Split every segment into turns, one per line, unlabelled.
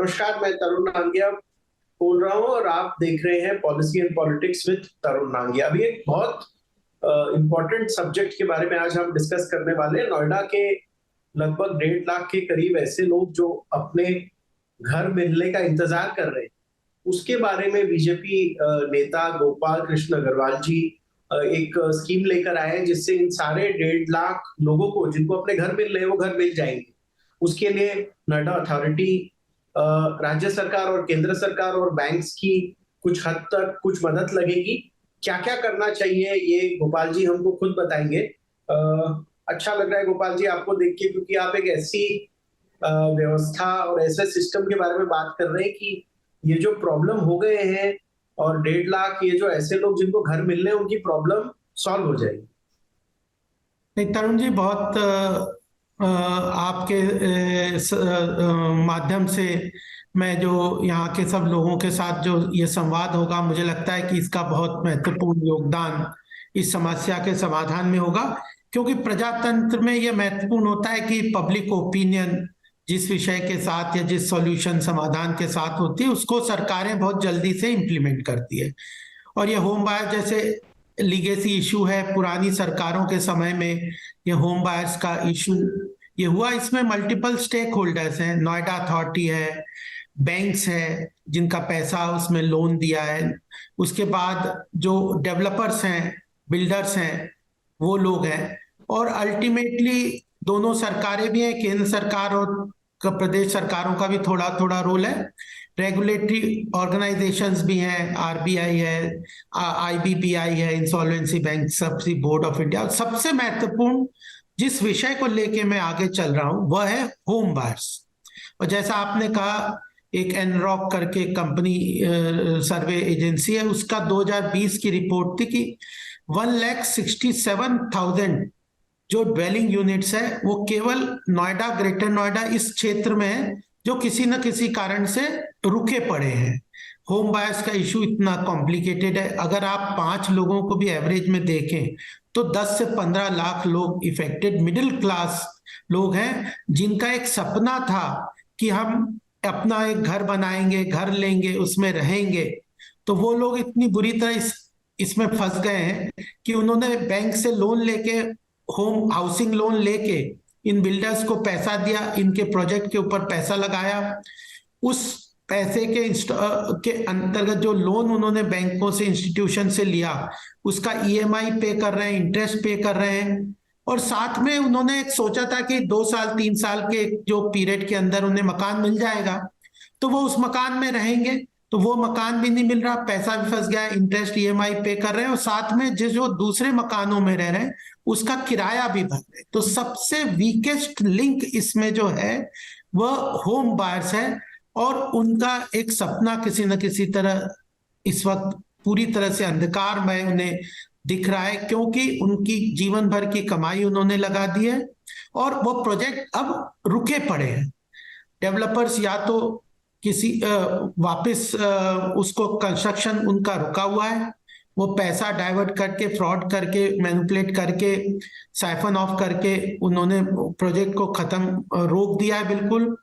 नमस्कार, मैं तरुण नांगिया बोल रहा हूँ और आप देख रहे हैं पॉलिसी एंड पॉलिटिक्स विद तरुण नांगिया। अभी एक बहुत इम्पोर्टेंट सब्जेक्ट के बारे में आज हम डिस्कस करने वाले हैं। नोएडा के लगभग 1.5 लाख के करीब ऐसे लोग जो अपने घर मिलने का इंतजार कर रहे हैं, उसके बारे में बीजेपी नेता गोपाल कृष्ण अग्रवाल जी एक स्कीम लेकर आए हैं, जिससे इन सारे 1.5 लाख लोगों को जिनको अपने घर मिल रहे हैं वो घर मिल जाएंगे। उसके लिए नोएडा अथॉरिटी, राज्य सरकार और केंद्र सरकार और बैंक्स की कुछ हद तक कुछ मदद लगेगी। क्या क्या करना चाहिए ये गोपाल जी हमको खुद बताएंगे। अच्छा लग रहा है गोपाल जी आपको देख के, क्योंकि आप एक ऐसी व्यवस्था और ऐसे सिस्टम के बारे में बात कर रहे हैं कि ये जो प्रॉब्लम हो गए हैं और 1.5 लाख ये जो ऐसे लोग जिनको घर मिलने हैं उनकी प्रॉब्लम सॉल्व हो जाएगी।
नहीं तरुण जी, बहुत आपके माध्यम से मैं जो यहाँ के सब लोगों के साथ जो ये संवाद होगा, मुझे लगता है कि इसका बहुत महत्वपूर्ण योगदान इस समस्या के समाधान में होगा। क्योंकि प्रजातंत्र में यह महत्वपूर्ण होता है कि पब्लिक ओपिनियन जिस विषय के साथ या जिस सॉल्यूशन समाधान के साथ होती है उसको सरकारें बहुत जल्दी से इम्प्लीमेंट करती है। और ये होम बायर जैसे लीगेसी इशू है, पुरानी सरकारों के समय में ये होम बायर्स का इशू ये हुआ। इसमें मल्टीपल स्टेक होल्डर्स हैं, नोएडा अथॉरिटी है, बैंक्स है जिनका पैसा उसमें लोन दिया है, उसके बाद जो डेवलपर्स हैं, बिल्डर्स हैं, वो लोग हैं, और अल्टीमेटली दोनों सरकारें भी हैं, केंद्र सरकार और प्रदेश सरकारों का भी थोड़ा थोड़ा रोल है। रेगुलेटरी ऑर्गेनाइजेशंस भी हैं, आरबीआई है, आईबीपीआई है, insolvency bankruptcy board of India. सबसे महत्वपूर्ण जिस विषय को लेके मैं आगे चल रहा हूं वह है होम बायर्स। और जैसा आपने कहा, एक एनरॉक करके कंपनी सर्वे एजेंसी है, उसका 2020 की रिपोर्ट थी कि 1,67,000 जो ड्वेलिंग यूनिट्स है वो केवल नोएडा, ग्रेटर नोएडा इस क्षेत्र में है जो किसी न किसी कारण से रुके पड़े हैं। होम बायर्स का इशू इतना कॉम्प्लिकेटेड है। अगर आप 5 लोगों को भी एवरेज में देखें तो 10 से 15 लाख लोग इफेक्टेड मिडिल क्लास लोग हैं, जिनका एक सपना था कि हम अपना एक घर बनाएंगे, घर लेंगे, उसमें रहेंगे। तो वो लोग इतनी बुरी तरह इसमें फंस गए हैं कि उन्होंने बैंक से लोन लेके, होम हाउसिंग लोन लेके इन बिल्डर्स को पैसा दिया, इनके प्रोजेक्ट के ऊपर पैसा लगाया। उस पैसे के अंतर्गत जो लोन उन्होंने बैंकों से, इंस्टीट्यूशन से लिया, उसका ईएमआई पे कर रहे हैं, इंटरेस्ट पे कर रहे हैं। और साथ में उन्होंने एक सोचा था कि 2 साल 3 साल के जो पीरियड के अंदर उन्हें मकान मिल जाएगा, तो वो उस मकान में रहेंगे। तो वो मकान भी नहीं मिल रहा, पैसा भी फंस गया, इंटरेस्ट ईएमआई पे कर रहे हैं, और साथ में जो दूसरे मकानों में रह रहे हैं उसका किराया भी भर रहे हैं। तो सबसे वीकेस्ट लिंक इसमें जो है वह होम बायर्स है, और उनका एक सपना किसी न किसी तरह इस वक्त पूरी तरह से अंधकार में उन्हें दिख रहा है, क्योंकि उनकी जीवन भर की कमाई उन्होंने लगा दी है और वो प्रोजेक्ट अब रुके पड़े हैं। डेवलपर्स या तो किसी वापस उसको कंस्ट्रक्शन उनका रुका हुआ है, वो पैसा डाइवर्ट करके, फ्रॉड करके, मैनिपुलेट करके, साइफन ऑफ करके उन्होंने प्रोजेक्ट को खत्म रोक दिया है बिल्कुल।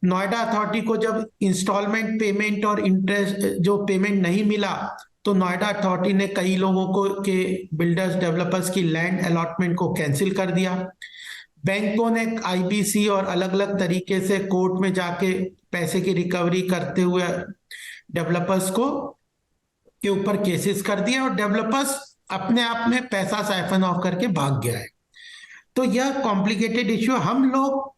नोएडा अथॉरिटी को जब इंस्टॉलमेंट पेमेंट और इंटरेस्ट जो पेमेंट नहीं मिला, तो नोएडा अथॉरिटी ने कई लोगों को के बिल्डर्स, डेवलपर्स की लैंड अलॉटमेंट को कैंसिल कर दिया। बैंकों ने आईबीसी और अलग अलग तरीके से कोर्ट में जाके पैसे की रिकवरी करते हुए डेवलपर्स को के ऊपर केसेस कर दिए, और डेवलपर्स अपने आप में पैसा साइफन ऑफ करके भाग गया है। तो यह कॉम्प्लिकेटेड इश्यू, हम लोग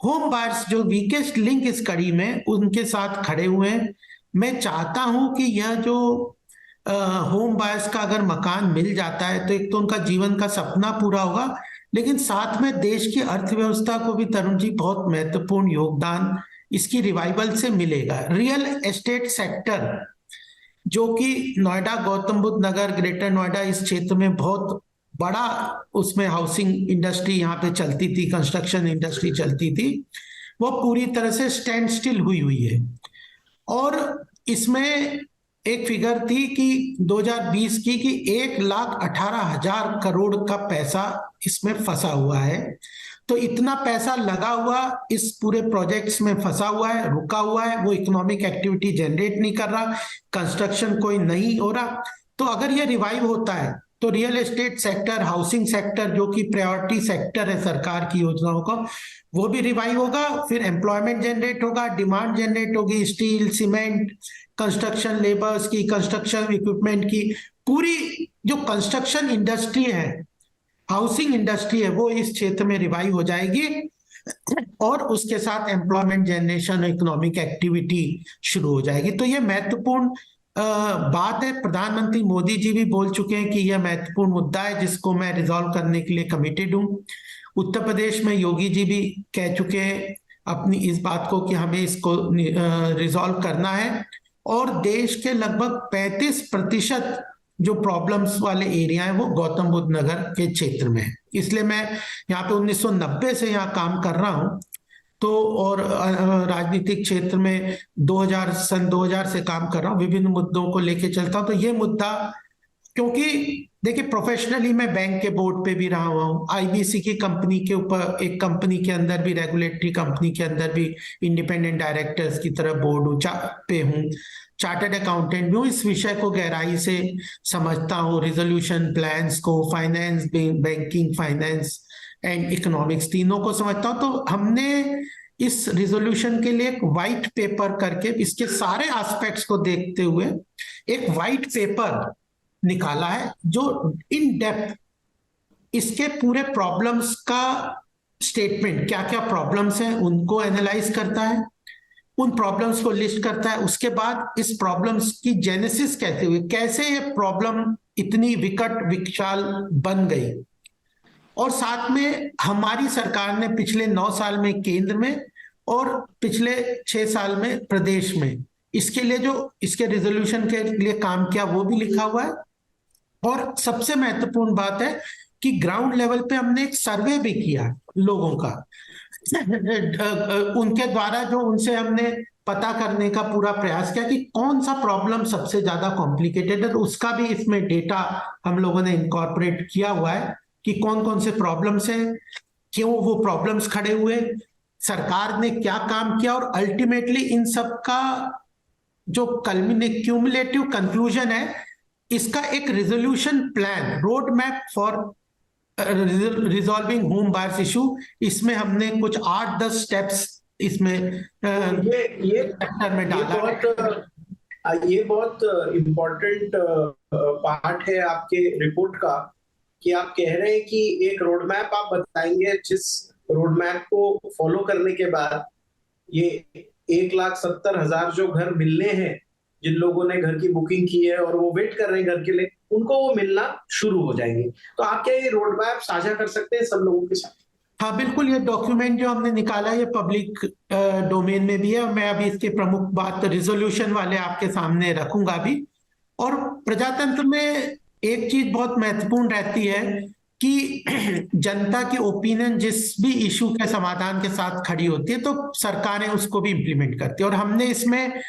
होम बायर्स जो वीकेस्ट लिंक इस कड़ी में, उनके साथ खड़े हुए हैं। मैं चाहता हूं कि यह जो होम बायर्स का अगर मकान मिल जाता है तो एक तो उनका जीवन का सपना पूरा होगा, लेकिन साथ में देश की अर्थव्यवस्था को भी तरुण जी बहुत महत्वपूर्ण योगदान इसकी रिवाइवल से मिलेगा। रियल एस्टेट सेक्टर जो कि नोएडा, गौतम बुद्ध नगर, ग्रेटर नोएडा इस क्षेत्र में बहुत बड़ा, उसमें हाउसिंग इंडस्ट्री यहाँ पे चलती थी, कंस्ट्रक्शन इंडस्ट्री चलती थी, वो पूरी तरह से स्टैंड स्टिल हुई है। और इसमें एक फिगर थी कि 2020 की कि 1,18,000 करोड़ का पैसा इसमें फंसा हुआ है। तो इतना पैसा लगा हुआ इस पूरे प्रोजेक्ट्स में फंसा हुआ है, रुका हुआ है, वो इकोनॉमिक एक्टिविटी जनरेट नहीं कर रहा, कंस्ट्रक्शन कोई नहीं हो रहा। तो अगर ये रिवाइव होता है तो real estate sector, housing sector जो कि प्रायोरिटी सेक्टर है सरकार की योजनाओं का, वो भी रिवाइव होगा, फिर एम्प्लॉयमेंट जनरेट होगा, डिमांड जनरेट होगी, स्टील, सीमेंट, कंस्ट्रक्शन लेबर्स की, कंस्ट्रक्शन इक्विपमेंट की, पूरी जो कंस्ट्रक्शन इंडस्ट्री है, हाउसिंग इंडस्ट्री है, वो इस क्षेत्र में रिवाइव हो जाएगी और उसके साथ एम्प्लॉयमेंट जनरेशन, इकोनॉमिक एक्टिविटी शुरू हो जाएगी। तो ये महत्वपूर्ण बात है। प्रधानमंत्री मोदी जी भी बोल चुके हैं कि यह महत्वपूर्ण मुद्दा है जिसको मैं रिजॉल्व करने के लिए कमिटेड हूँ। उत्तर प्रदेश में योगी जी भी कह चुके हैं अपनी इस बात को कि हमें इसको रिजॉल्व करना है, और देश के लगभग 35% जो प्रॉब्लम्स वाले एरिया है वो गौतम बुद्ध नगर के क्षेत्र में है। इसलिए मैं यहाँ पे 1990 से यहाँ काम कर रहा हूँ, तो और राजनीतिक क्षेत्र में सन 2000 से काम कर रहा हूँ, विभिन्न मुद्दों को लेके चलता हूँ। तो ये मुद्दा, क्योंकि देखिए प्रोफेशनली मैं बैंक के बोर्ड पे भी रहा हुआ हूँ, आईबीसी की कंपनी के ऊपर, एक कंपनी के अंदर भी, रेगुलेटरी कंपनी के अंदर भी इंडिपेंडेंट डायरेक्टर्स की तरह बोर्ड पे हूँ, चार्टर्ड अकाउंटेंट भी हूँ, इस विषय को गहराई से समझता हूँ, रिजोल्यूशन प्लान्स को, finance, banking, finance and economics तीनों को समझता हूँ। तो हमने इस रिजोल्यूशन के लिए एक व्हाइट पेपर करके, इसके सारे एस्पेक्ट्स को देखते हुए एक व्हाइट पेपर निकाला है जो इन डेप्थ इसके पूरे प्रॉब्लम्स का स्टेटमेंट, क्या क्या प्रॉब्लम्स हैं उनको एनालाइज करता है, उन प्रॉब्लम्स को लिस्ट करता है, उसके बाद इस प्रॉब्लम्स की जेनेसिस कैसे हुई, कैसे ये प्रॉब्लम इतनी विकट विकराल बन गई, और साथ में हमारी सरकार ने पिछले 9 साल में केंद्र में और पिछले 6 साल में प्रदेश में इसके लिए जो इसके रिजोल्यूशन के लिए काम किया वो भी लिखा हुआ है। और सबसे महत्वपूर्ण बात है कि ग्राउंड लेवल पे हमने एक सर्वे भी किया लोगों का, उनके द्वारा जो उनसे हमने पता करने का पूरा प्रयास किया कि कौन सा प्रॉब्लम सबसे ज्यादा कॉम्प्लिकेटेड है, तो उसका भी इसमें डेटा हम लोगों ने इनकॉर्पोरेट किया हुआ है कि कौन कौन से प्रॉब्लम्स हैं, क्यों वो प्रॉब्लम्स खड़े हुए, सरकार ने क्या काम किया, और अल्टीमेटली इन सब का जो क्यूमुलेटिव कंक्लूजन है, इसका एक resolution plan, road map for resolving home buyers issue, इसमें हमने कुछ 8-10 स्टेप्स इसमें
ये
सेक्टर में डाला।
ये बहुत इम्पोर्टेंट पार्ट है आपके रिपोर्ट का कि आप कह रहे हैं कि एक रोड मैप आप बताएंगे, जिस रोड मैप को फॉलो करने के बाद ये 1,70,000 जो घर मिलने हैं, जिन लोगों ने घर की बुकिंग की है और वो वेट कर रहे हैं घर के लिए, उनको वो मिलना शुरू हो जाएंगे। तो आप क्या ये रोड मैप साझा कर सकते हैं सब लोगों के साथ?
हाँ बिल्कुल, ये डॉक्यूमेंट जो हमने निकाला है ये पब्लिक डोमेन में भी है, और मैं अभी इसके प्रमुख बात रिजोल्यूशन वाले आपके सामने रखूंगा भी। और प्रजातंत्र में एक चीज बहुत महत्वपूर्ण रहती है कि जनता की ओपिनियन जिस भी इशू के समाधान के साथ खड़ी होती है तो सरकारें उसको भी इम्प्लीमेंट करती है, और हमने इसमें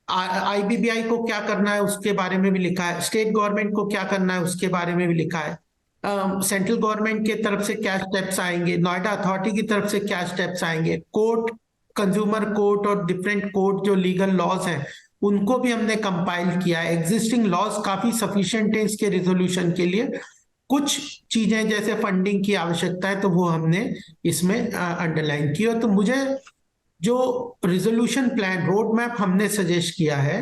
आईबीबीआई को क्या करना है उसके बारे में भी लिखा है, स्टेट गवर्नमेंट को क्या करना है उसके बारे में भी लिखा है, सेंट्रल गवर्नमेंट की तरफ से क्या स्टेप्स आएंगे, नोएडा अथॉरिटी की तरफ से क्या स्टेप्स आएंगे, कोर्ट, कंज्यूमर कोर्ट और डिफरेंट कोर्ट जो लीगल लॉज हैं उनको भी हमने कंपाइल किया है। एग्जिस्टिंग लॉज काफी सफिशिएंट है इसके रिजोल्यूशन के लिए, कुछ चीजें जैसे फंडिंग की आवश्यकता है तो वो हमने इसमें अंडरलाइन की। तो मुझे जो रिजोल्यूशन प्लान, रोड मैप हमने सजेस्ट किया है,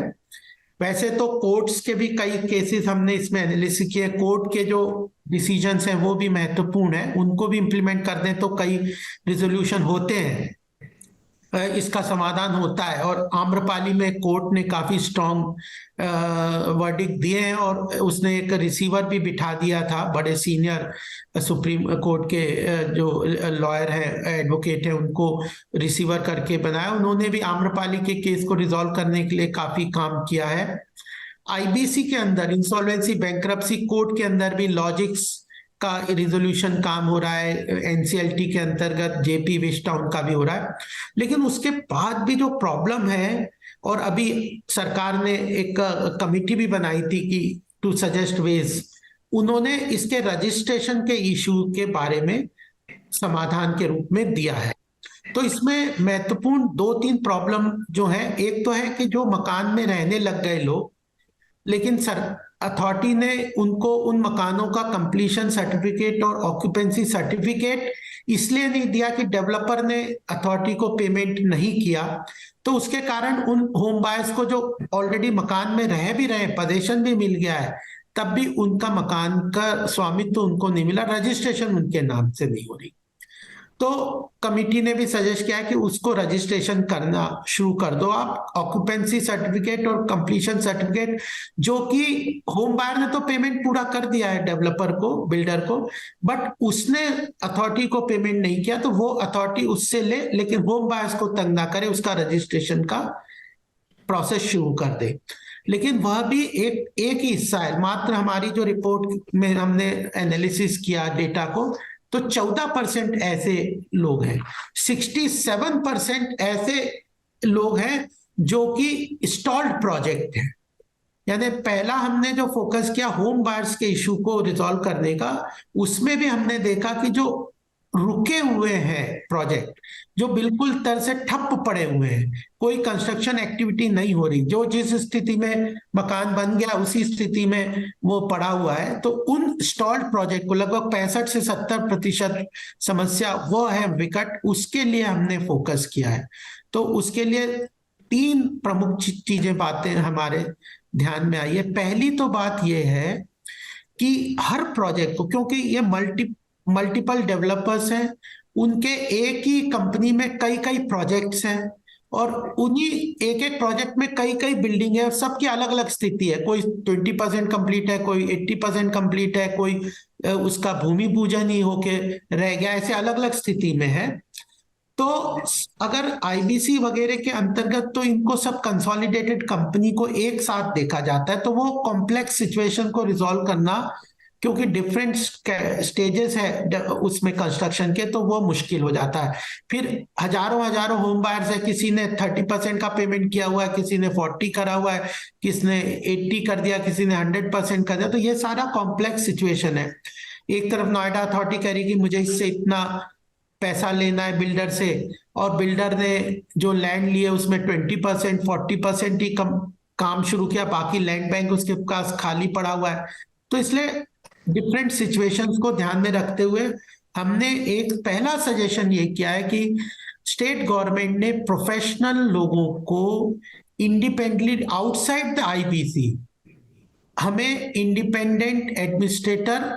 वैसे तो कोर्ट्स के भी कई केसेस हमने इसमें एनालिसिस किए, कोर्ट के जो डिसीजंस हैं वो भी महत्वपूर्ण है, उनको भी इंप्लीमेंट कर दें तो कई रिजोल्यूशन होते हैं, इसका समाधान होता है। और आम्रपाली में कोर्ट ने काफी स्ट्रॉन्ग वर्डिक्ट दिए हैं, और उसने एक रिसीवर भी बिठा दिया था, बड़े सीनियर सुप्रीम कोर्ट के जो लॉयर हैं, एडवोकेट हैं, उनको रिसीवर करके बनाया। उन्होंने भी आम्रपाली के केस को रिजॉल्व करने के लिए काफी काम किया है। आईबीसी के अंदर, इंसॉल्वेंसी बैंक्रप्सी कोर्ट के अंदर भी लॉजिक्स का रिजोल्यूशन काम हो रहा है, एनसीएलटी के अंतर्गत जेपी वेस्ट टाउन का भी हो रहा है। लेकिन उसके बाद भी जो प्रॉब्लम है, और अभी सरकार ने एक कमिटी भी बनाई थी कि टू सजेस्ट वेज, उन्होंने इसके रजिस्ट्रेशन के इशू के बारे में समाधान के रूप में दिया है। तो इसमें महत्वपूर्ण 2-3 प्रॉब्लम जो है, एक तो है कि जो मकान में रहने लग गए लोग, लेकिन अथॉरिटी ने उनको उन मकानों का कंप्लीशन सर्टिफिकेट और ऑक्यूपेंसी सर्टिफिकेट इसलिए नहीं दिया कि डेवलपर ने अथॉरिटी को पेमेंट नहीं किया, तो उसके कारण उन होम बायर्स को जो ऑलरेडी मकान में रह भी रहे, पोजीशन भी मिल गया है, तब भी उनका मकान का स्वामित्व तो उनको नहीं मिला, रजिस्ट्रेशन उनके नाम से नहीं हो रही। तो कमिटी ने भी सजेस्ट किया कि उसको रजिस्ट्रेशन करना शुरू कर दो आप, ऑक्यूपेंसी सर्टिफिकेट और कंप्लीशन सर्टिफिकेट, जो कि होम बायर ने तो पेमेंट पूरा कर दिया है डेवलपर को, बिल्डर को, बट उसने अथॉरिटी को पेमेंट नहीं किया, तो वो अथॉरिटी उससे ले, लेकिन होम बायर्स को तंग ना करे, उसका रजिस्ट्रेशन का प्रोसेस शुरू कर दे। लेकिन वह भी एक ही हिस्सा है मात्र। हमारी जो रिपोर्ट में हमने एनालिसिस किया डेटा को, तो 14% ऐसे लोग हैं, 67% ऐसे लोग हैं जो कि स्टॉल्ड प्रोजेक्ट है। यानी पहला हमने जो फोकस किया होम बायर्स के इशू को रिजॉल्व करने का, उसमें भी हमने देखा कि जो रुके हुए हैं प्रोजेक्ट, जो बिल्कुल तरह से ठप पड़े हुए हैं, कोई कंस्ट्रक्शन एक्टिविटी नहीं हो रही, जो जिस स्थिति में मकान बन गया उसी स्थिति में वो पड़ा हुआ है, तो उन स्टॉल्ड प्रोजेक्ट को लगभग 65 से 70% समस्या वो है विकट, उसके लिए हमने फोकस किया है। तो उसके लिए 3 प्रमुख चीजें बातें हमारे ध्यान में आई है। पहली तो बात यह है कि हर प्रोजेक्ट को, क्योंकि ये मल्टीपल डेवलपर्स हैं, उनके एक ही कंपनी में कई कई प्रोजेक्ट्स हैं, और उन्हीं एक एक प्रोजेक्ट में कई कई बिल्डिंग है, और सबकी अलग अलग स्थिति है, कोई 20% कंप्लीट है, कोई 80% कंप्लीट है, कोई उसका भूमि पूजन ही होके रह गया, ऐसे अलग अलग स्थिति में है। तो अगर आईबीसी वगैरह के अंतर्गत तो इनको सब कंसोलिडेटेड कंपनी को एक साथ देखा जाता है, तो वो कॉम्प्लेक्स सिचुएशन को रिजॉल्व करना, क्योंकि डिफरेंट स्टेजेस है उसमें कंस्ट्रक्शन के, तो वो मुश्किल हो जाता है। फिर हजारों हजारों होम बायर्स है, किसी ने 30% का पेमेंट किया हुआ है, किसी ने 40 करा हुआ है, किसी ने 80 कर दिया, किसी ने 100% कर दिया, तो ये सारा कॉम्प्लेक्स सिचुएशन है। एक तरफ नोएडा अथॉरिटी कह रही कि मुझे इससे इतना पैसा लेना है बिल्डर से, और बिल्डर ने जो लैंड लिए उसमें 20% 40% ही काम शुरू किया, बाकी लैंड बैंक उसके पास खाली पड़ा हुआ है। तो इसलिए डिफरेंट सिचुएशंस को ध्यान में रखते हुए हमने एक पहला सजेशन ये किया है कि स्टेट गवर्नमेंट ने प्रोफेशनल लोगों को इंडिपेंडेंटली आउटसाइड द आईबीसी, हमें इंडिपेंडेंट एडमिनिस्ट्रेटर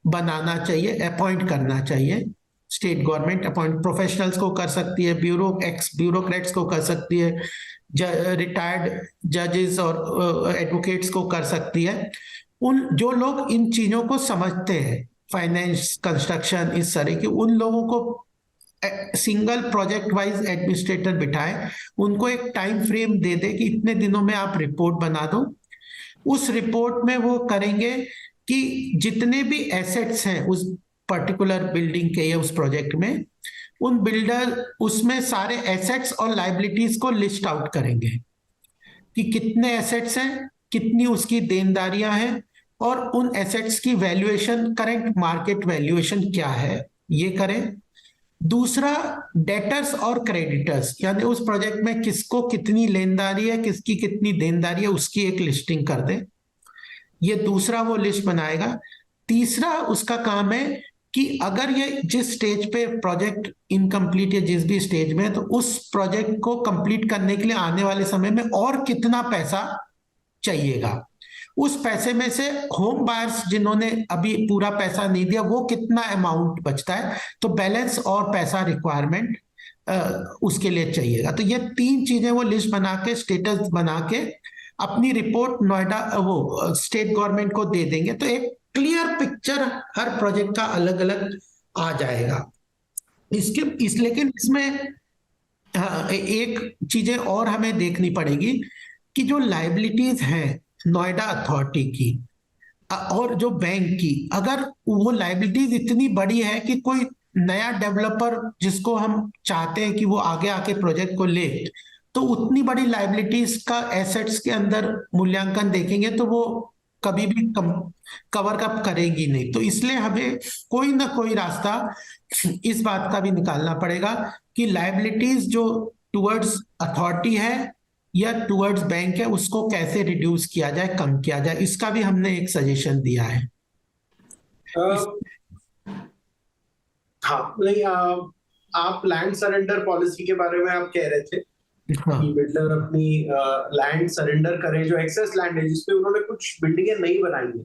बनाना चाहिए, अपॉइंट करना चाहिए। स्टेट गवर्नमेंट अपॉइंट प्रोफेशनल्स को कर सकती है, ब्यूरोक्रेट्स को कर सकती है, रिटायर्ड जजेस और एडवोकेट्स को कर सकती है। उन जो लोग इन चीजों को समझते हैं, फाइनेंस, कंस्ट्रक्शन, इस तरह के, उन लोगों को सिंगल प्रोजेक्ट वाइज एडमिनिस्ट्रेटर बिठाए, उनको एक टाइम फ्रेम दे दे कि इतने दिनों में आप रिपोर्ट बना दो। उस रिपोर्ट में वो करेंगे कि जितने भी एसेट्स हैं उस पर्टिकुलर बिल्डिंग के या उस प्रोजेक्ट में, उन बिल्डर उसमें सारे एसेट्स और लायबिलिटीज को लिस्ट आउट करेंगे कि कितने एसेट्स हैं, कितनी उसकी देनदारियां हैं, और उन एसेट्स की वैल्यूएशन, करंट मार्केट वैल्यूएशन क्या है, ये करें। दूसरा, डेटर्स और क्रेडिटर्स, यानी उस प्रोजेक्ट में किसको कितनी लेनदारी है, किसकी कितनी देनदारी है, उसकी एक लिस्टिंग कर दें। ये दूसरा वो लिस्ट बनाएगा। तीसरा उसका काम है कि अगर ये जिस स्टेज पे प्रोजेक्ट इनकम्प्लीट या जिस भी स्टेज में है, तो उस प्रोजेक्ट को कंप्लीट करने के लिए आने वाले समय में और कितना पैसा चाहिएगा, उस पैसे में से होम बायर्स जिन्होंने अभी पूरा पैसा नहीं दिया वो कितना अमाउंट बचता है, तो बैलेंस और पैसा रिक्वायरमेंट उसके लिए चाहिएगा। तो ये 3 चीजें वो लिस्ट बना के, स्टेटस बना के अपनी रिपोर्ट नोएडा वो स्टेट गवर्नमेंट को दे देंगे, तो एक क्लियर पिक्चर हर प्रोजेक्ट का अलग अलग आ जाएगा। लेकिन इसमें एक चीजें और हमें देखनी पड़ेगी कि जो लायबिलिटीज हैं नोएडा अथॉरिटी की और जो बैंक की, अगर वो लायबिलिटीज इतनी बड़ी है कि कोई नया डेवलपर जिसको हम चाहते हैं कि वो आगे आके प्रोजेक्ट को ले, तो उतनी बड़ी लायबिलिटीज का एसेट्स के अंदर मूल्यांकन देखेंगे तो वो कभी भी कवर अप करेगी नहीं। तो इसलिए हमें कोई ना कोई रास्ता इस बात का भी निकालना पड़ेगा कि लायबिलिटीज जो टुवर्ड्स अथॉरिटी है या टुवर्ड्स बैंक है उसको कैसे रिड्यूस किया जाए, कम किया जाए। इसका भी हमने एक सजेशन दिया है। इस,
हाँ नहीं, आप लैंड सरेंडर पॉलिसी के बारे में आप कह रहे थे कि
हाँ
बिल्डर अपनी लैंड सरेंडर करें, जो एक्सेस लैंड है जिसपे उन्होंने कुछ बिल्डिंगें नहीं बनाई है।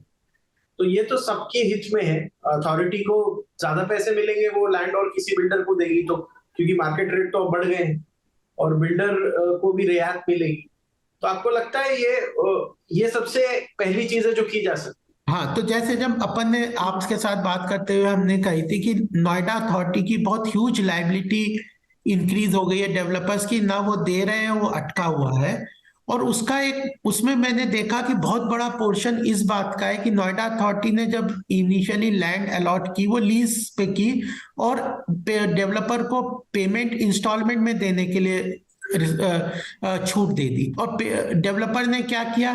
तो ये तो सबके हित में है। अथॉरिटी को ज्यादा पैसे मिलेंगे वो लैंड और किसी बिल्डर को देगी तो, क्योंकि मार्केट रेट तो अब बढ़ गए हैं, और बिल्डर को भी रियायत मिलेगी। तो आपको लगता है ये सबसे पहली चीज है जो की जा सकती
हाँ, तो जैसे जब अपन ने आपके साथ बात करते हुए हमने कही थी कि नोएडा अथॉरिटी की बहुत ह्यूज लाइबिलिटी इंक्रीज हो गई है डेवलपर्स की, ना वो दे रहे हैं, वो अटका हुआ है। और उसका एक उसमें मैंने देखा कि बहुत बड़ा पोर्शन इस बात का है कि नोएडा अथॉरिटी ने जब इनिशियली लैंड अलॉट की वो लीज पे की, और डेवलपर को पेमेंट इंस्टॉलमेंट में देने के लिए छूट दे दी। और डेवलपर ने क्या किया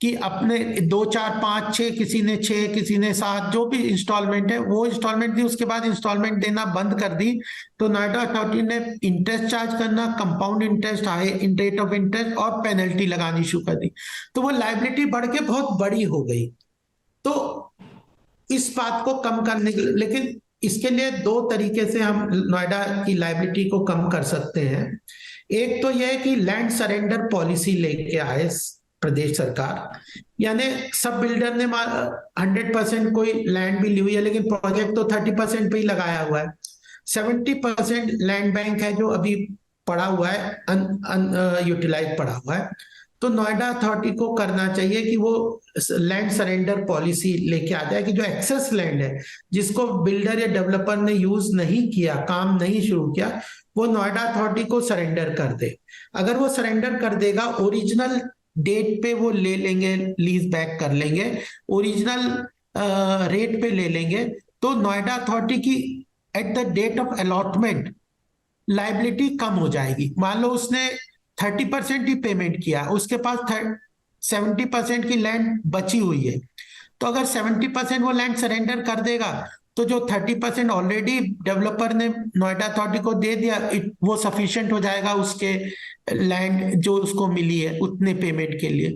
कि अपने 2 4 5 6, किसी ने 6, किसी ने 7, जो भी इंस्टॉलमेंट है वो इंस्टॉलमेंट दी, उसके बाद इंस्टॉलमेंट देना बंद कर दी। तो नोएडा अथॉरिटी ने इंटरेस्ट चार्ज करना, compound interest, high rate of interest और पेनल्टी लगानी शुरू कर दी। तो वो लाइबिलिटी बढ़ के बहुत बड़ी हो गई। तो इस बात को कम करने के लिए, लेकिन इसके लिए दो तरीके से हम नोएडा की लाइबिलिटी को कम कर सकते हैं। एक तो यह है कि लैंड सरेंडर पॉलिसी लेके आए प्रदेश सरकार, यानी सब बिल्डर ने 100% कोई लैंड भी ली हुई है लेकिन प्रोजेक्ट तो 30% पे ही लगाया हुआ है। 70% लैंड बैंक है जो अभी पड़ा हुआ है, यूटिलाइज पड़ा हुआ है। तो नोएडा अथॉरिटी को करना चाहिए कि वो लैंड सरेंडर पॉलिसी लेके आ जाए कि जो एक्सेस लैंड है जिसको बिल्डर या डेवलपर ने यूज नहीं किया, काम नहीं शुरू किया, वो नोएडा अथॉरिटी को सरेंडर कर दे। अगर वो सरेंडर कर देगा, ओरिजिनल डेट पे वो ले लेंगे, लीज बैक कर लेंगे, ओरिजिनल रेट पे ले लेंगे, तो नोएडा अथॉरिटी की at the date of allotment liability कम हो जाएगी। मान लो उसने 30% ही पेमेंट किया, उसके पास 70% की लैंड बची हुई है, तो अगर 70% वो लैंड सरेंडर कर देगा तो जो 30% ऑलरेडी डेवलपर ने नोएडा अथॉरिटी को दे दिया, वो सफिशिएंट हो जाएगा उसके लैंड जो उसको मिली है उतने पेमेंट के लिए।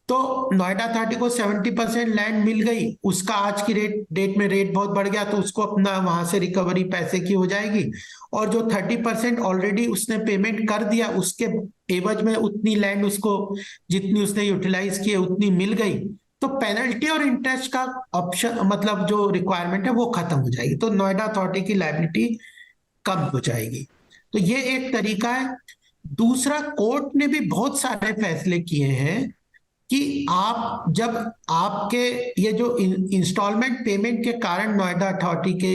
तो नोएडा अथॉरिटी को 70% लैंड मिल गई, उसका आज की डेट में रेट बहुत बढ़ गया तो उसको अपना वहां से रिकवरी पैसे की हो जाएगी। और जो 30% ऑलरेडी उसने पेमेंट कर दिया, उसके एवज में उतनी लैंड उसको, जितनी उसने यूटिलाइज की है उतनी मिल गई, तो पेनल्टी और इंटरेस्ट का ऑप्शन, मतलब जो रिक्वायरमेंट है वो खत्म हो जाएगी। तो नोएडा अथॉरिटी की लायबिलिटी कम हो जाएगी। तो ये एक तरीका है। दूसरा, कोर्ट ने भी बहुत सारे फैसले किए हैं कि आप जब आपके ये जो इंस्टॉलमेंट पेमेंट के कारण, नोएडा अथॉरिटी के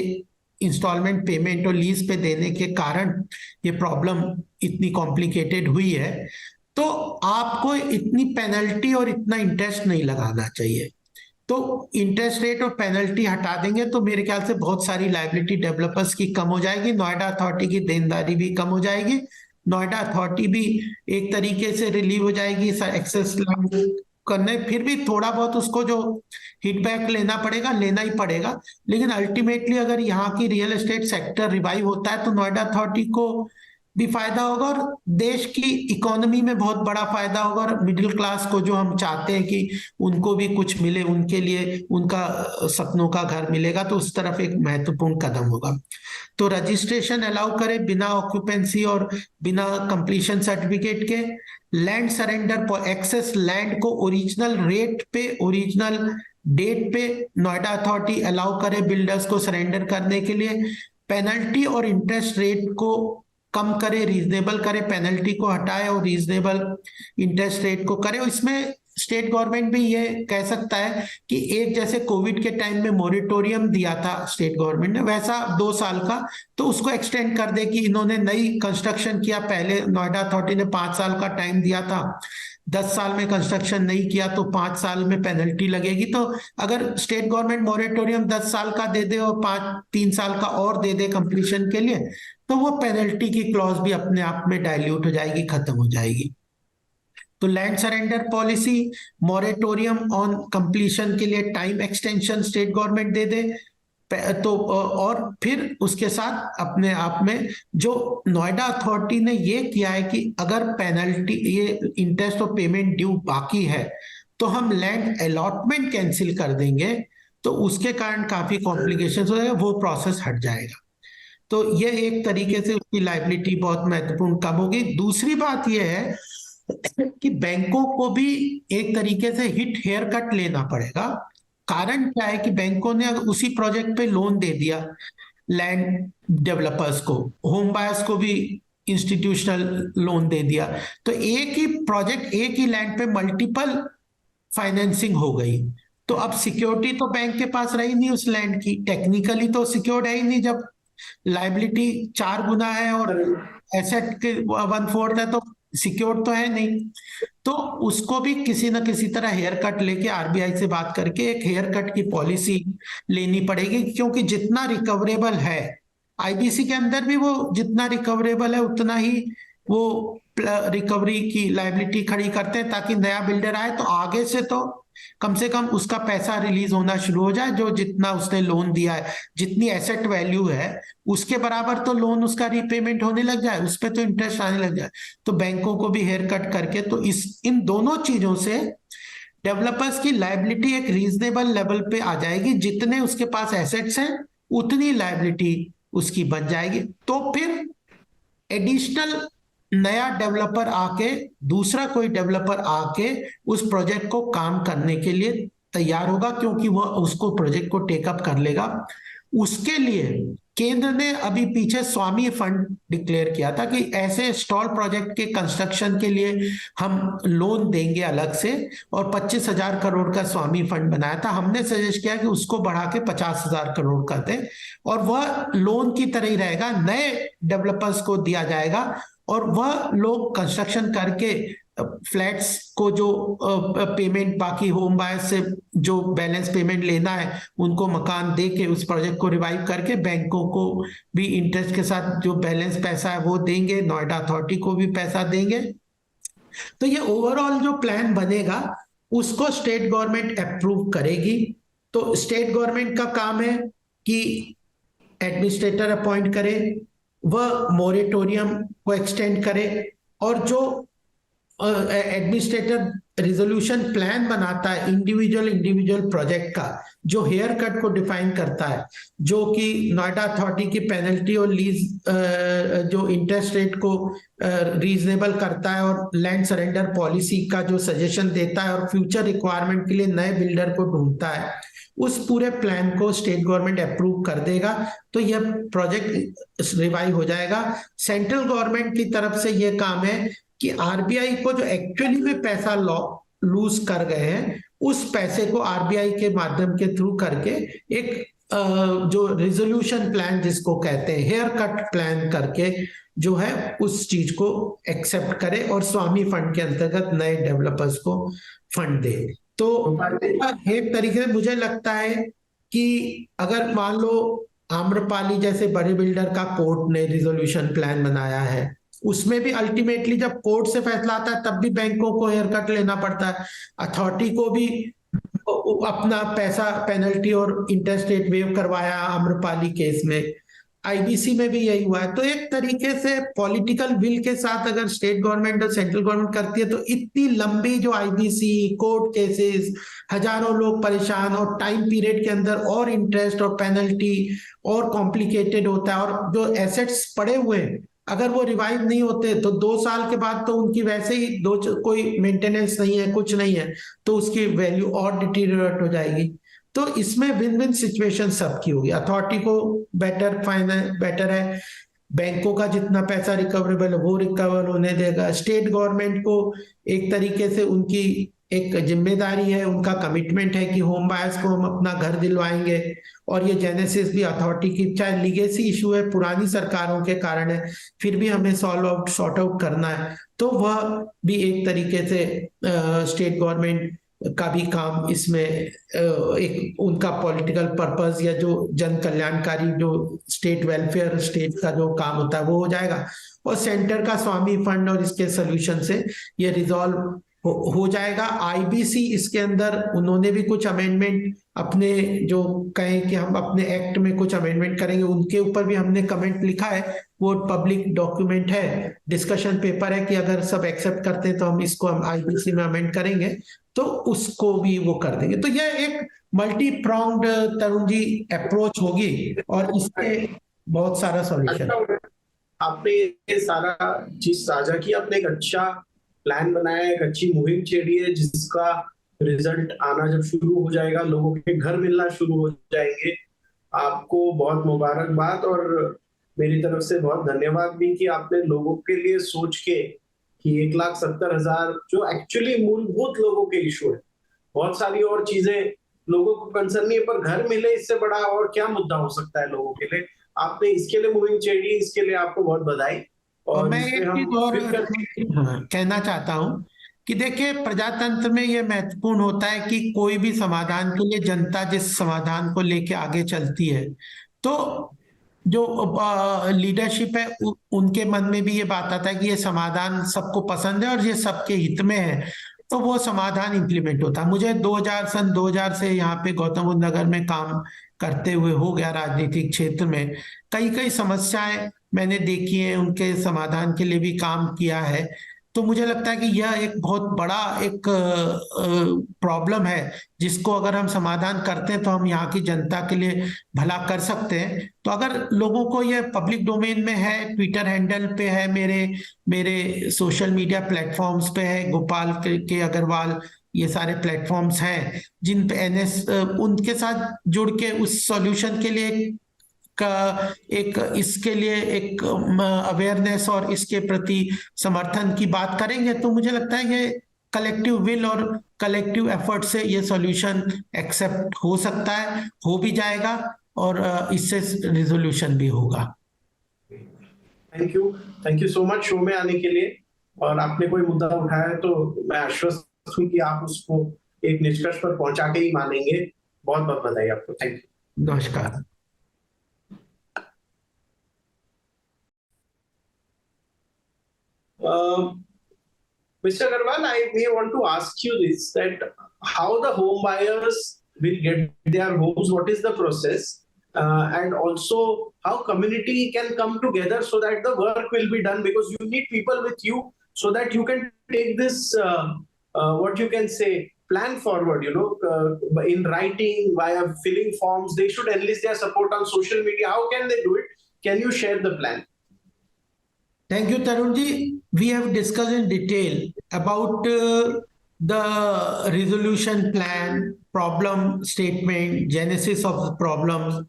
इंस्टॉलमेंट पेमेंट और लीज पे देने के कारण ये प्रॉब्लम इतनी कॉम्प्लिकेटेड हुई है, तो आपको इतनी पेनल्टी और इतना इंटरेस्ट नहीं लगाना चाहिए। तो इंटरेस्ट रेट और पेनल्टी हटा देंगे तो मेरे ख्याल से बहुत सारी लायबिलिटी डेवलपर्स की कम हो जाएगी, नोएडा अथॉरिटी की देनदारी भी कम हो जाएगी, नोएडा अथॉरिटी भी एक तरीके से रिलीव हो जाएगी एक्सेस लैंड करने। फिर भी थोड़ा बहुत उसको जो हिटबैक लेना पड़ेगा, लेना ही पड़ेगा, लेकिन अल्टीमेटली अगर यहाँ की रियल एस्टेट सेक्टर रिवाइव होता है तो नोएडा अथॉरिटी को भी फायदा होगा और देश की इकोनॉमी में बहुत बड़ा फायदा होगा। और मिडिल क्लास को जो हम चाहते हैं कि उनको भी कुछ मिले, उनके लिए उनका सपनों का घर मिलेगा, तो उस तरफ एक महत्वपूर्ण कदम होगा। तो रजिस्ट्रेशन अलाउ करें बिना ऑक्यूपेंसी और बिना कंप्लीशन सर्टिफिकेट के, लैंड सरेंडर पर एक्सेस लैंड को ओरिजिनल रेट पे, ओरिजिनल डेट पे नोएडा अथॉरिटी अलाउ करे बिल्डर्स को सरेंडर करने के लिए, पेनल्टी और इंटरेस्ट रेट को कम करे, रीजनेबल करे, पेनल्टी को हटाए और रीजनेबल इंटरेस्ट रेट को करे। और इसमें स्टेट गवर्नमेंट भी ये कह सकता है कि एक जैसे कोविड के टाइम में मोरिटोरियम दिया था स्टेट गवर्नमेंट ने, वैसा 2 साल का, तो उसको एक्सटेंड कर दे कि इन्होंने नई कंस्ट्रक्शन किया, पहले नोएडा अथॉरिटी ने 5 साल का टाइम दिया था, 10 साल में कंस्ट्रक्शन नहीं किया तो 5 साल में पेनल्टी लगेगी। तो अगर स्टेट गवर्नमेंट मोरेटोरियम 10 साल का दे दे और 3 साल का और दे दे कंप्लीशन के लिए, तो वो पेनल्टी की क्लॉज भी अपने आप में डाइल्यूट हो जाएगी, खत्म हो जाएगी। तो land surrender policy, moratorium on completion के लिए टाइम एक्सटेंशन स्टेट गवर्नमेंट दे दे। तो और फिर उसके साथ अपने आप में जो नोएडा अथॉरिटी ने ये किया है कि अगर पेनल्टी, ये इंटरेस्ट और पेमेंट ड्यू बाकी है तो हम लैंड अलॉटमेंट कैंसिल कर देंगे, तो उसके कारण काफी कॉम्प्लिकेशंस हो जाएगा, वो प्रोसेस हट जाएगा। तो ये एक तरीके से उसकी लाइबिलिटी बहुत महत्वपूर्ण कम होगी। दूसरी बात यह है कि बैंकों को भी एक तरीके से हिट हेयर कट लेना पड़ेगा। कारण क्या है कि बैंकों ने अगर उसी प्रोजेक्ट पे लोन दे दिया लैंड डेवलपर्स को, होम बायर्स को भी इंस्टीट्यूशनल लोन दे दिया, तो एक ही प्रोजेक्ट, एक ही लैंड पे मल्टीपल फाइनेंसिंग हो गई। तो अब सिक्योरिटी तो बैंक के पास रही नहीं उस लैंड की, टेक्निकली तो सिक्योर्ड है ही नहीं जब लाइबिलिटी 4 गुना है और एसेट के 1/4 है, तो सिक्योर्ड तो है नहीं। तो उसको भी किसी ना किसी तरह हेयर कट लेके आरबीआई से बात करके एक हेयर कट की पॉलिसी लेनी पड़ेगी, क्योंकि जितना रिकवरेबल है आईबीसी के अंदर भी, वो जितना रिकवरेबल है उतना ही वो रिकवरी की लायबिलिटी खड़ी करते हैं, ताकि नया बिल्डर आए तो आगे से कम उसका पैसा रिलीज होना शुरू हो जाए, जो जितना उसने लोन दिया है, जितनी एसेट वैल्यू है उसके बराबर तो लोन उसका रीपेमेंट होने लग जाए, उस पर तो इंटरेस्ट आने लग जाए। तो बैंकों को भी हेयर कट करके, तो इन दोनों चीजों से डेवलपर्स की लायबिलिटी एक रीजनेबल लेवल पे आ जाएगी, जितने उसके पास एसेट्स हैं उतनी लायबिलिटी उसकी बन जाएगी। तो फिर एडिशनल नया डेवलपर आके, दूसरा कोई डेवलपर आके उस प्रोजेक्ट को काम करने के लिए तैयार होगा, क्योंकि वह उसको प्रोजेक्ट को टेकअप कर लेगा। उसके लिए केंद्र ने अभी पीछे स्वामी फंड डिक्लेयर किया था कि ऐसे स्टॉल प्रोजेक्ट के कंस्ट्रक्शन के लिए हम लोन देंगे अलग से, और 25,000 करोड़ का स्वामी फंड बनाया था। हमने सजेस्ट किया कि उसको बढ़ा के 50,000 करोड़ कर दें, और वह लोन की तरह ही रहेगा, नए डेवलपर्स को दिया जाएगा, और वह लोग कंस्ट्रक्शन करके फ्लैट्स को जो पेमेंट बाकी होम बायर्स से जो बैलेंस पेमेंट लेना है उनको मकान दे के उस प्रोजेक्ट को रिवाइव करके बैंकों को भी इंटरेस्ट के साथ जो बैलेंस पैसा है वो देंगे, नोएडा अथॉरिटी को भी पैसा देंगे। तो ये ओवरऑल जो प्लान बनेगा उसको स्टेट गवर्नमेंट अप्रूव करेगी। तो स्टेट गवर्नमेंट का काम है कि एडमिनिस्ट्रेटर अपॉइंट करे, वह मोरेटोरियम को एक्सटेंड करे, और जो एडमिनिस्ट्रेटर रिजोल्यूशन प्लान बनाता है इंडिविजुअल प्रोजेक्ट का, जो हेयर कट को डिफाइन करता है, जो कि नोएडा अथॉरिटी की पेनल्टी और लीज जो इंटरेस्ट रेट को रीजनेबल करता है, और लैंड सरेंडर पॉलिसी का जो सजेशन देता है, और फ्यूचर रिक्वायरमेंट के लिए नए बिल्डर को ढूंढता है, उस पूरे प्लान को स्टेट गवर्नमेंट अप्रूव कर देगा। तो यह प्रोजेक्ट रिवाइव हो जाएगा। सेंट्रल गवर्नमेंट की तरफ से यह काम है कि आरबीआई को जो एक्चुअली में पैसा लूज कर गए हैं, उस पैसे को आरबीआई के माध्यम के थ्रू करके एक जो रिजोल्यूशन प्लान जिसको कहते हैं, हेयर कट प्लान करके जो है उस चीज को एक्सेप्ट करे, और स्वामी फंड के अंतर्गत नए डेवलपर्स को फंड दे। तो एक तरीके से मुझे लगता है कि अगर मान लो आम्रपाली जैसे बड़े बिल्डर का कोर्ट ने रिजोल्यूशन प्लान बनाया है, उसमें भी अल्टीमेटली जब कोर्ट से फैसला आता है तब भी बैंकों को हेयर कट लेना पड़ता है, अथॉरिटी को भी अपना पैसा पेनल्टी और इंटरेस्ट रेट वेव करवाया आम्रपाली केस में, आईबीसी में भी यही हुआ है। तो एक तरीके से पॉलिटिकल विल के साथ अगर स्टेट गवर्नमेंट और सेंट्रल गवर्नमेंट करती है तो इतनी लंबी जो आईबीसी कोर्ट केसेस, हजारों लोग परेशान, और टाइम पीरियड के अंदर और इंटरेस्ट और पेनल्टी और कॉम्प्लिकेटेड होता है, और जो एसेट्स पड़े हुए हैं अगर वो रिवाइव नहीं होते तो 2 साल के बाद तो उनकी वैसे ही कोई मेंटेनेंस नहीं है, कुछ नहीं है, तो उसकी वैल्यू और डिटीरियोरेट हो जाएगी। तो इसमें विन विन सिचुएशन सबकी होगी, अथॉरिटी को बेटर है, बैंकों का जितना पैसा रिकवरेबल है वो रिकवर होने देगा, स्टेट गवर्नमेंट को एक तरीके से उनकी एक जिम्मेदारी है, उनका कमिटमेंट है कि होम बायर्स को हम अपना घर दिलवाएंगे, और ये जेनेसिस भी अथॉरिटी की, चाहे लीगेसी इशू है, पुरानी सरकारों के कारण है, फिर भी हमें सॉर्ट आउट करना है, तो वह भी एक तरीके से स्टेट गवर्नमेंट का भी काम इसमें एक उनका पॉलिटिकल पर्पस या जो जन कल्याणकारी जो स्टेट वेलफेयर स्टेट का जो काम होता है वो हो जाएगा, और सेंटर का स्वामी फंड और इसके सोल्यूशन से ये रिजॉल्व हो जाएगा। आईबीसी इसके अंदर उन्होंने भी कुछ अमेंडमेंट अपने जो कहें कि हम अपने एक्ट में कुछ अमेंडमेंट करेंगे, उनके ऊपर भी हमने कमेंट लिखा है। वो पब्लिक डॉक्यूमेंट है, डिस्कशन पेपर है कि अगर सब एक्सेप्ट करते हैं तो हम इसको हम आईबीसी में अमेंड करेंगे, तो उसको भी वो कर देंगे। तो यह एक multi pronged Tarun ji approach होगी और इसके बहुत सारा सॉल्यूशन।
अच्छा, आपने ये सारा चीज साझा की, आपने एक अच्छा प्लान बनाया है, एक अच्छी मुहिम छेड़ी है, जिसका रिजल्ट आना जब शुरू हो जाएगा, लोगों के घर मिलना शुरू हो जाएंगे। आपको बहुत मुबारकबाद और मेरी तरफ से बहुत धन्यवाद भी कि आपने लोगों के लिए सोच के कि 1,70,000 जो एक्चुअली मूलभूत लोगों के इशू है, बहुत सारी और चीजें लोगों को कंसर्न नहीं है, पर घर मिले इससे बड़ा और क्या मुद्दा हो सकता है लोगों के लिए। आपने इसके लिए मुहिम छेड़ी, इसके लिए आपको बहुत बधाई।
और
और
मैं
इसमें
एक
हम
चीज और
मिलकर
कहना चाहता हूं कि देखिए, प्रजातंत्र में यह महत्वपूर्ण होता है कि कोई भी समाधान के लिए जनता जिस समाधान को लेके आगे चलती है, तो जो लीडरशिप है उनके मन में भी ये बात आता है कि ये समाधान सबको पसंद है और ये सबके हित में है, तो वो समाधान इंप्लीमेंट होता है। मुझे 2000 से यहाँ पे गौतम बुद्ध नगर में काम करते हुए हो गया, राजनीतिक क्षेत्र में कई कई समस्याएं मैंने देखी है, उनके समाधान के लिए भी काम किया है। तो मुझे लगता है कि यह एक बहुत बड़ा एक प्रॉब्लम है, जिसको अगर हम समाधान करते हैं तो हम यहाँ की जनता के लिए भला कर सकते हैं। तो अगर लोगों को यह पब्लिक डोमेन में है, ट्विटर हैंडल पे है, मेरे मेरे सोशल मीडिया प्लेटफॉर्म्स पे है, गोपाल के अग्रवाल, ये सारे प्लेटफॉर्म्स हैं जिन पे एनएस उनके साथ जुड़ के उस सॉल्यूशन के लिए का एक इसके लिए एक अवेयरनेस और इसके प्रति समर्थन की बात करेंगे, तो मुझे लगता है ये कलेक्टिव विल और कलेक्टिव एफर्ट से ये सॉल्यूशन एक्सेप्ट हो सकता है, हो भी जाएगा और इससे रिजोल्यूशन भी होगा।
Thank you so much show में आने के लिए। और आपने कोई मुद्दा उठाया है तो मैं आश्वस्त हूं कि आप उसको एक निष्कर्ष पर पहुंचा के ही मानेंगे। बहुत बहुत बधाई आपको। Thank you.
नमस्कार।
Mr. Agarwal, I may want to ask you this, that how the home buyers will get their homes, what is the process, and also how community can come together so that the work will be done, because you need people with you so that you can take this, what you can say, plan forward, in writing, via filling forms. They should enlist their support on social media. How can they do it? Can you share the plan?
Thank you, Tarunji. We have discussed in detail about the resolution plan, problem statement, genesis of the problems,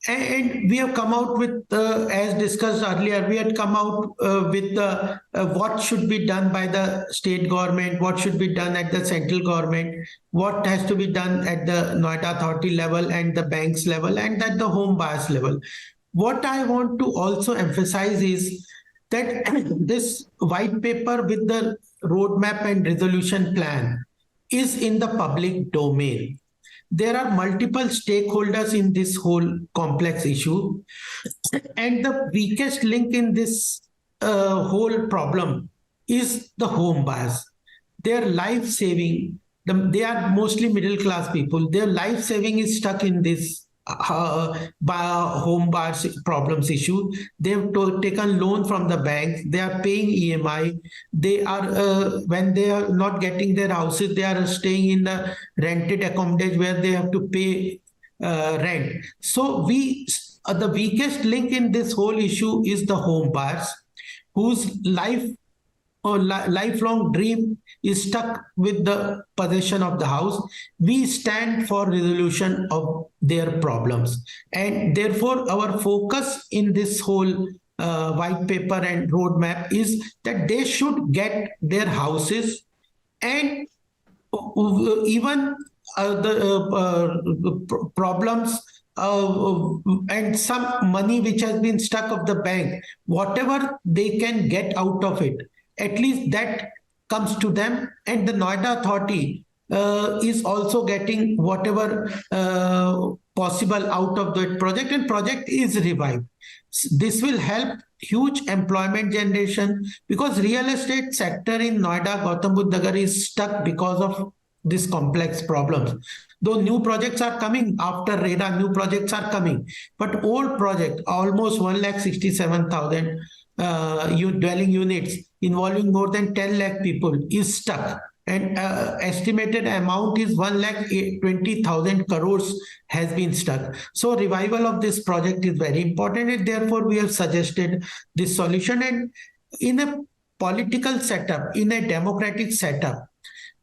and we have come out with, as discussed earlier, we had come out with the what should be done by the state government, what should be done at the central government, what has to be done at the Noida Authority level and the banks level and at the home buyers level. What I want to also emphasize is that this white paper with the roadmap and resolution plan is in the public domain. There are multiple stakeholders in this whole complex issue, and the weakest link in this whole problem is the home buyers. Their life saving, they are mostly middle class people, their life saving is stuck in this home buyers problems issue. They have taken loan from the bank, they are paying EMI, they are when they are not getting their houses, they are staying in the rented accommodation where they have to pay rent. So the weakest link in this whole issue is the home buyers, whose lifelong dream is stuck with the possession of the house. We stand for resolution of their problems, and therefore our focus in this whole white paper and roadmap is that they should get their houses, and even the problems and some money which has been stuck of the bank, whatever they can get out of it, at least that comes to them, and the Noida Authority is also getting whatever possible out of that project, and project is revived. This will help huge employment generation, because real estate sector in Noida, Gautam Budh Nagar is stuck because of this complex problems. Though new projects are coming after RERA, new projects are coming, but old project, almost 1,67,000 dwelling units involving more than 10 lakh people is stuck. And estimated amount is 1,20,000 crores has been stuck. So revival of this project is very important, and therefore we have suggested this solution. And in a political setup, in a democratic setup,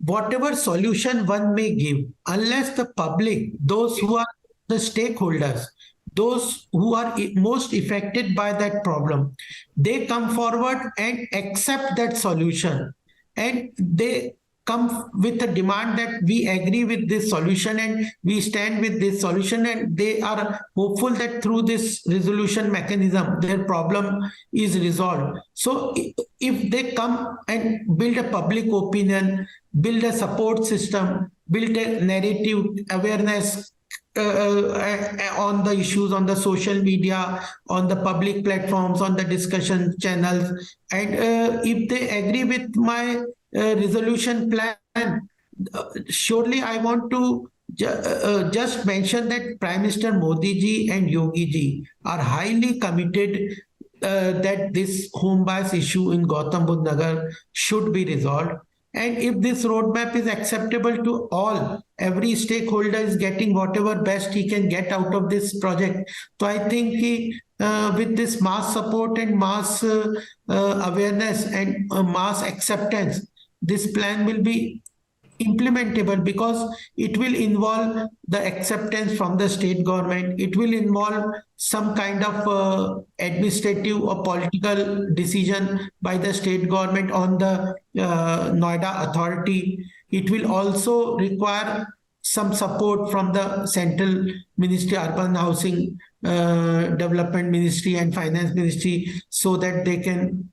whatever solution one may give, unless the public, those who are the stakeholders, those who are most affected by that problem, they come forward and accept that solution, and they come with a demand that we agree with this solution and we stand with this solution, and they are hopeful that through this resolution mechanism their problem is resolved. So if they come and build a public opinion, build a support system, build a narrative awareness on the issues, on the social media, on the public platforms, on the discussion channels, and if they agree with my resolution plan, surely I want to just mention that Prime Minister Modi ji and Yogi ji are highly committed that this home bias issue in Gautam Budh Nagar should be resolved. And if this roadmap is acceptable to all, every stakeholder is getting whatever best he can get out of this project. So I think with this mass support and mass awareness and mass acceptance, this plan will be implementable, because it will involve the acceptance from the state government. It will involve some kind of administrative or political decision by the state government on the Noida authority. It will also require some support from the Central Ministry, Urban Housing Development Ministry and Finance Ministry, so that they can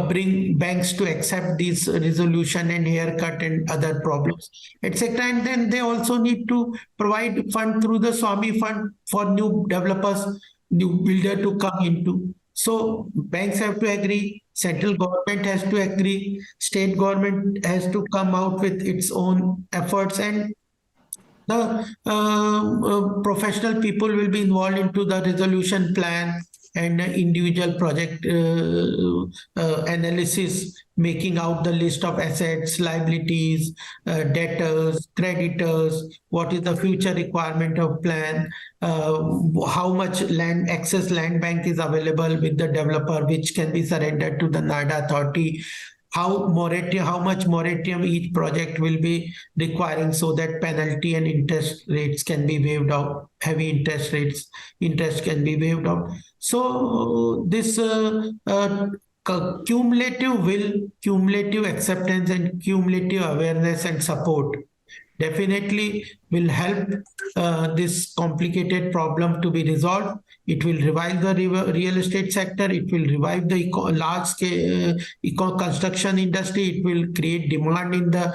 bring banks to accept this resolution and haircut and other problems, etc. And then they also need to provide fund through the Swami Fund for new developers, new builder to come into. So banks have to agree, central government has to agree, state government has to come out with its own efforts, and the professional people will be involved into the resolution plan and individual project analysis, making out the list of assets, liabilities, debtors, creditors, what is the future requirement of plan, how much land, excess land bank is available with the developer, which can be surrendered to the Noida authority, how much moratorium each project will be requiring, so that penalty and interest rates can be waived out, heavy interest can be waived out. So this cumulative will, cumulative acceptance and cumulative awareness and support definitely will help this complicated problem to be resolved. It will revive the real estate sector. It will revive the large scale construction industry. It will create demand in the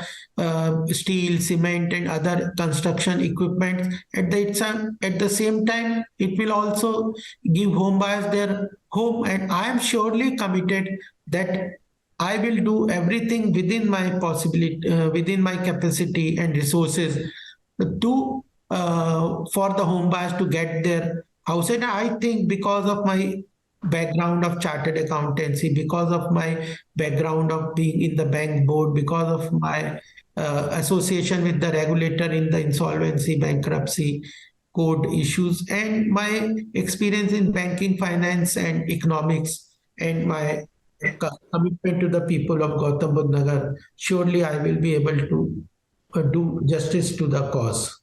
steel, cement, and other construction equipment. At the same time, it will also give home buyers their home. And I am surely committed that I will do everything within my possibility, within my capacity and resources to for the home buyers to get their house. And I think because of my background of chartered accountancy, because of my background of being in the bank board, because of my association with the regulator in the insolvency, bankruptcy code issues, and my experience in banking, finance, and economics, and my commitment to the people of Gautam Budh Nagar, surely I will be able to do justice to the cause.